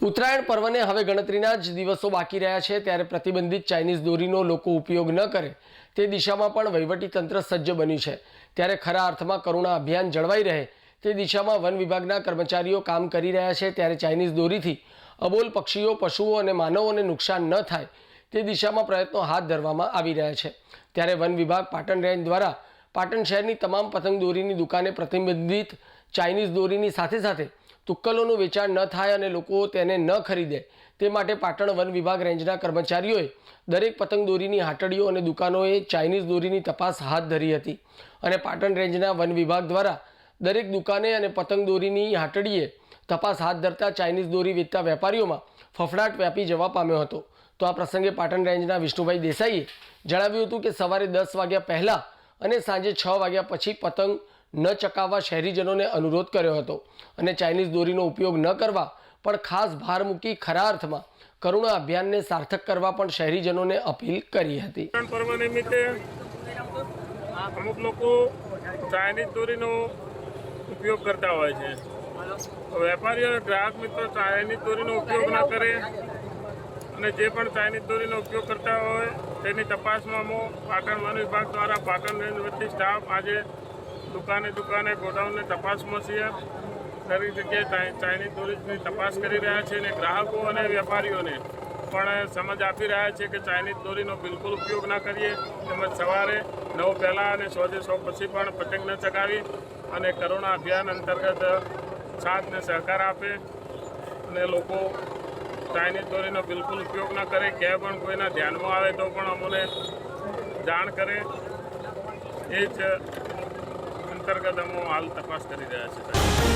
ઉત્તરાયણ પર્વને હવે ગણતરીના જ દિવસો બાકી રહ્યા છે, ત્યારે પ્રતિબંધિત ચાઇનીઝ દોરીનો લોકો ઉપયોગ ન કરે તે દિશામાં પણ વહીવટીતંત્ર સજ્જ બન્યું છે। ત્યારે ખરા અર્થમાં કરુણા અભિયાન જળવાઈ રહે તે દિશામાં વન વિભાગના કર્મચારીઓ કામ કરી રહ્યા છે। ત્યારે ચાઇનીઝ દોરીથી અબોલ પક્ષીઓ, પશુઓ અને માનવોને નુકસાન ન થાય તે દિશામાં પ્રયત્નો હાથ ધરવામાં આવી રહ્યા છે। ત્યારે વન વિભાગ પાટણ રેન્જ દ્વારા પાટણ શહેરની તમામ પતંગ દોરીની દુકાને પ્રતિબંધિત ચાઇનીઝ દોરીની સાથે સાથે તુક્કલોનું વેચાણ ન થાય અને લોકો તેને ન ખરીદે તે માટે પાટણ વન વિભાગ રેન્જના કર્મચારીઓએ દરેક પતંગ દોરીની હાટડીઓ અને દુકાનોએ ચાઇનીઝ દોરીની તપાસ હાથ ધરી હતી અને પાટણ રેન્જના વન વિભાગ દ્વારા દરેક દુકાને અને પતંગ દોરીની હાટડીએ તપાસ હાથ ધરતા ચાઇનીઝ દોરી વેચતા વેપારીઓમાં ફફડાટ વ્યાપી જવા પામ્યો હતો। તો આ પ્રસંગે પાટણ રેન્જના વિષ્ણુભાઈ દેસાઈએ જણાવ્યું હતું કે સવારે 10 વાગ્યા પહેલાં અને સાંજે 6 વાગ્યા પછી પતંગ ન ચકાવવા શહેરીજનોને અનુરોધ કર્યો હતો અને ચાઇનીઝ દોરીનો ઉપયોગ ન કરવા પણ ખાસ ભાર મૂકી ખરા અર્થમાં કરુણા અભિયાનને સાર્થક કરવા પણ શહેરીજનોને અપીલ કરી હતી। પર્વ નિમિત્તે અમુક લોકો ચાઇનીઝ દોરીનો ઉપયોગ કરતા હોય છે। વેપારીઓ અને ગ્રાહક મિત્રો ચાઇનીઝ દોરીનો ઉપયોગ ન કરે અને જે પણ ચાઇનીઝ દોરીનો ઉપયોગ કરતા હોય તેની તપાસમાં પાટણ વન વિભાગ દ્વારા પાટણ રેન્જ વતી સ્ટાફ આજે દુકાને ગોડાઉનની તપાસમાં છીએ। દરેક જગ્યાએ ચાઇનીઝ દોરીની તપાસ કરી રહ્યા છે અને ગ્રાહકો અને વેપારીઓને પણ સમજ આપી રહ્યા છે કે ચાઇનીઝ દોરીનો બિલકુલ ઉપયોગ ના કરીએ, તેમજ સવારે 9 પહેલાં અને 100 પછી પણ પતંગ ન ચગાવી અને કરુણા અભિયાન અંતર્ગત સાથને સહકાર આપે અને લોકો ચાઇનીઝ દોરીનો બિલકુલ ઉપયોગ ન કરે। ક્યાંય પણ કોઈના ધ્યાનમાં આવે તો પણ અમને જાણ કરે। એ જ અંતર્ગત અમે હાલ તપાસ કરી રહ્યા છીએ।